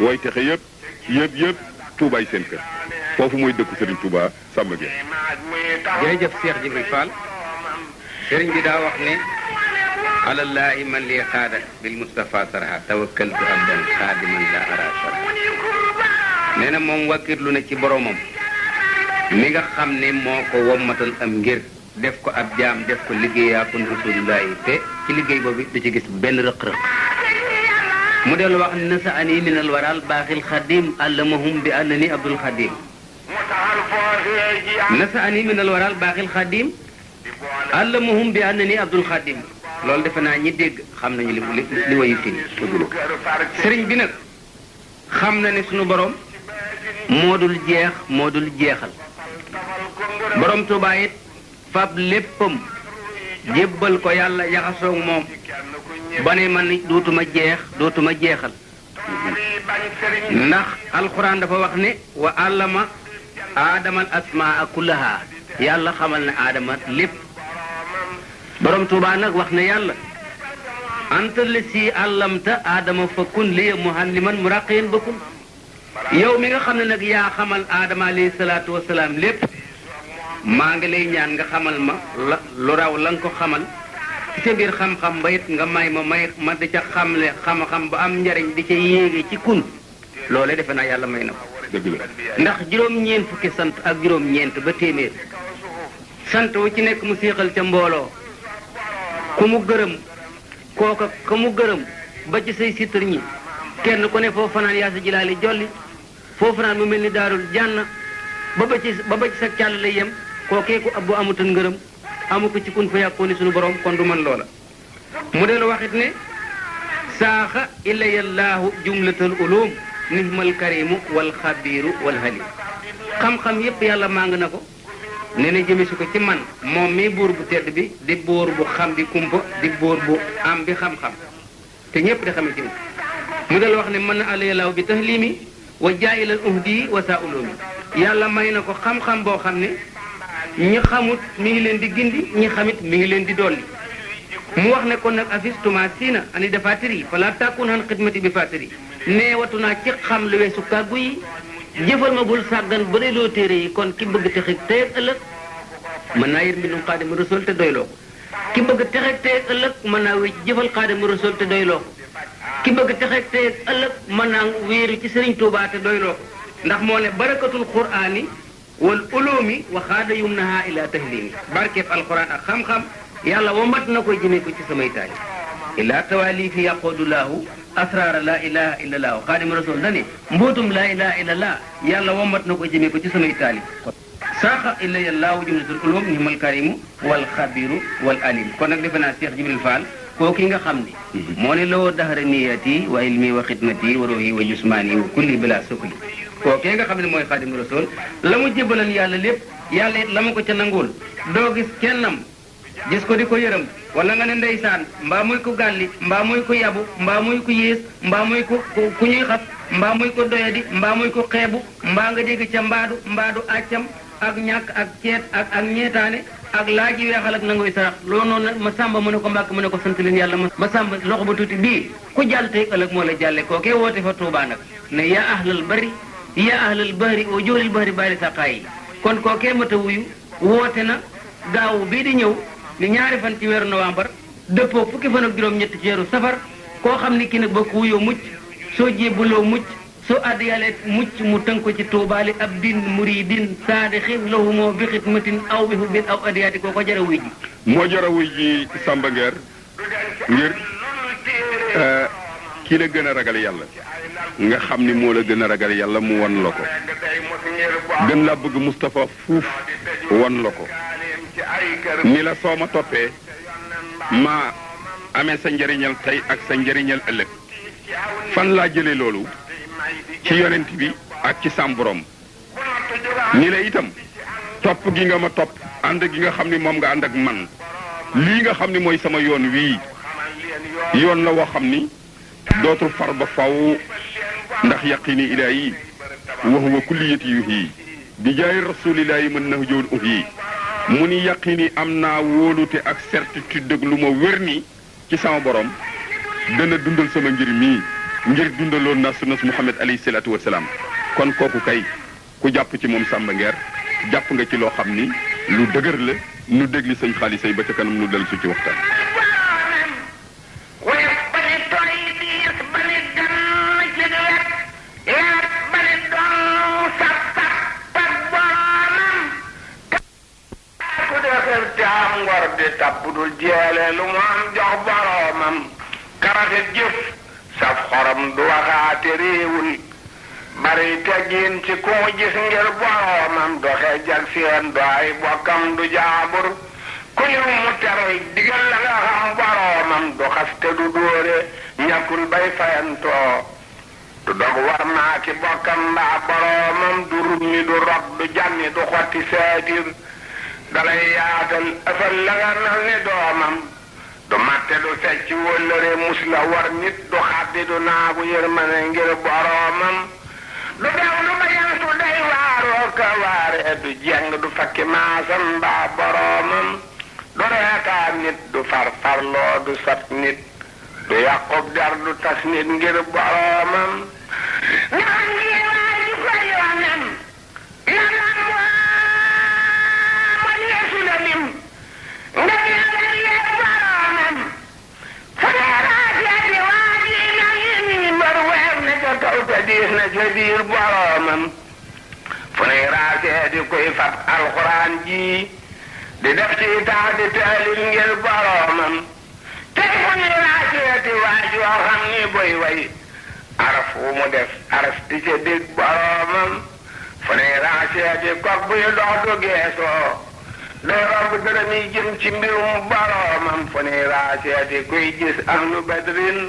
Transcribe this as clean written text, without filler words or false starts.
wooy texe yëpp Touba seen kër foofu mooy dëkku Serigne Touba Samba Gueye. jërëjëf Cheikh Jibril Fall Serigne bi daa wax ne alallahi man li xaada bil Mustafa sarha tawakkaltu abdan xaadiman la ara sarha nee na moom wakkirlu na ci boromam mi nga xam ne moo ko wommatal am ngir def ko ab jaam def ko liggéeyaa kon rasulullahi te ci liggéey boobu du ci gis benn rëq-rëq mu dellu wax ne sa ani min al waral baaxil xadim allamahum bi annani abdul xadim nasa ani min al waral baaxil xadim allamahum bi annani abdul xadim loolu defe naa ñi dégg xam nañu li wayu fii sëriñ bi nag xam na ne sunu borom moo dul jeex moo dul jeexal borom Tuubaa it fab léppam jébbal ko yàlla yaxasoog moom ba ne man dootuma jeexal ndax alxuraan dafa wax ne wa allama aadamal asmaa kullaha yàlla xamal ne aadama lépp borom Tuubaa nag wax ne yàlla anta lasi allamta aadama fa kun liya mualliman muraqiyan bakun yow mi nga xam ne nag yaa xamal aadama alayhi salaatu wasalaam lépp maa ngi lay ñaan nga xamal ma lu raw la nga ko xamal ci sa biir xam-xam ba it nga may ma di ca xamle xam-xam ba am njariñ di ca yéege ci kun loole defe naa yàlla may na ko ndax juróom-ñeent fukki sant ak juróom-ñeent ba téeméer sant wu ci nekk mu siixal ca mbooloo ku mu gërëm kooka ku mu gërëm ba ci say sitar ñi kenn ku ne foofu fanaan yaa sa jilaali jolli foofu fanaan mu mel ni daarul jànn ba ba ci sa càll lay yem kookee ku bu amutan ngërëm amu ko ci kun fa yàkkooni suñu borom kon du man loola mu dellu waxit ne saaxa ilayallaahu jumlatal ulum nihmal karimu wal xabiru wal halim xam-xam yépp yàlla màng na ko ne na jëme si ko ci man moom mi buur bu tedd bi di buur bu xam bi kumpa di buur bu am bi xam-xam te ñépp di xame ci mu dellu wax ne mën na alayallaahu bi tahlimi wa jaayilal uhdi wa saa ulumi yàlla may na ko xam-xam boo xam ne ñi xamut mi ngi leen di gindi ñi xamit mi ngi leen di dolli mu wax ne kon nag afistuma siina ani defatir yi fala tàkkun han xidmati bi fatir yi neewatu naa ci xam lu weesu kàggu yi jëfal ma bul sàggan ba dee loo téere yi kon ki bëgg texeg tey ak ëllëg mën naa yër mbindum xaadimu rasul te doyloo ko ki bëgg texeg tey ak ëllëg mën naa wéy jëfal xaadimu rasul te doyloo ko ki bëgg texeg tey ak ëllëg mën naa wéeru ci Sëriñ Tuubaa te doyloo ko ndax moo ne barakatul qur'aani wal ulumi wa xaada yumnaha ila tahlimi barkeeb alquran ak xam-xam yàlla womat na ko jëmee ko ci samay taali ila tawali fi yaqudullahu asrara la ilaha illa allah xaadimu rasul dane mbootum la ilaha illa allah yàlla womat na ko jëmee ko ci samay taali saaxa ilaya allahu jumlatul ulum nimal karimu wal xabiru wal alim kon nag defe naa Cheikh Jibril Fall kooki nga xam ni moo ne lawoo daxara niyati wa ilmi wa xidmati wa ruhi wa jusmani wa kulli bila sukli kookee nga xam ne mooy xaadimu rasul la mu jébbalan yàlla lépp yàlla it la mu ko ca nanguwul doo gis kennam gis ko di ko yërëm wala nga ne ndeysaan mbaa muy ko gàlli mbaa muy ko yabu mbaa muy ko yées mbaa muy ko ku ñuy xas mbaa muy ko doyadi mbaa muy ko xeebu mbaa nga dégg ca mbaadu accam ak ñàkk ak ceet ak ñeetaane ak laaji weexal ak nangoy sarax loolu noonu ma sàmba mu ne ko mbàkk mu ne ko sant leen yàlla ma sàmba loxo ba tuuti bii ku jàll tey ëllëg moo la jàlle kookee woote fa Tuubaa nag ne yaa ahlal bari yaa ahlal bahri wa joolil bahri bari saqaay yi kon kookee mata wuyu woote na gaawu bii di ñëw ni ñaari fan ci weeru novembre dëppoo fukki fan ak juróom-ñett ci weeru safar koo xam ni ki nag bokk wuyoo mucc soo jébbuloo mucc soo àdd yàlla mucc mu tënk ko ci tuubaali ab din muridin saadixin lahumoo bi xidmatin aw bi hubbin aw adiyaati koo ko jara wuy ji moo jara wuy ji Samba Nguer ngir kii la gën a ragal yàlla nga xam ni moo la gën a ragal yàlla mu won la ko gën laa bëgg Moustapha fuuf won la ko ni la soo ma toppee ma amee sa njëriñal tey ak sa njëriñal ëllëg fan laa jëlee loolu ci yonent bi ak ci sam borom ni la itam topp gi nga ma topp ànd gi nga xam ni moom nga ànd ak man lii nga xam ni mooy sama yoon wii yoon la woo xam ni dootul far ba faw ndax yaqini ilaahi wa huwa kulliyati yuhi di jaay rasulillahi mën na joon uhi mu ni yaqini am naa wóolute ak certitude dëgg lu ma wér ni ci sama borom dana dundal sama ngir mii ngir dundaloon na sunnas Muhammad alayhi salaatu wasalaam kon kooku kay ku jàpp ci moom Samba Nguer jàpp nga ci loo xam ni lu dëgër la nu dégli sëñ xaalis yi ba ca kanam nu del su ci waxtaan. ngor di tappudul jeele lu mu am jox boroomam karate jëf saf xorom du waxaate réewul bari teggin ci ku mu gis ngir boroomam doxe jag seen do ay bokkam du jaabur ku ñëw mu tere digal la nga xam boroomam du xaste du dóore ñàkkul bay fayantoo du dog war naa ki bokkam mbaa boroomam du rummi du rob du jànni du xotti saatir dalay yaatal ëffal la nga nal ni doomam du matte du fecc wëllëre mus la war nit du xaddi du naagu yërmane ngir boroomam du dew lu bayantu day waaroo ka waare du jeng du fakki maasam mbaa boroomam du reetaan nit du farfarloo du sat nit du yàqub der du tas nit ngir boroomam naan ngi waay di fa yoonam diis na ca biir boroomam fu nuy raasee di koy fab alxuraan ji di def ci tax di taalil ngir boroomam tey fu nuy raasee di waaj yoo xam ni boy way araf wu mu def araf di ca dégg boroomam fu nuy raasee di kok buy dox du geesoo day romb dërëm yi jëm ci mbirum boroomam fu nuy raasee di koy gis ahlu badrin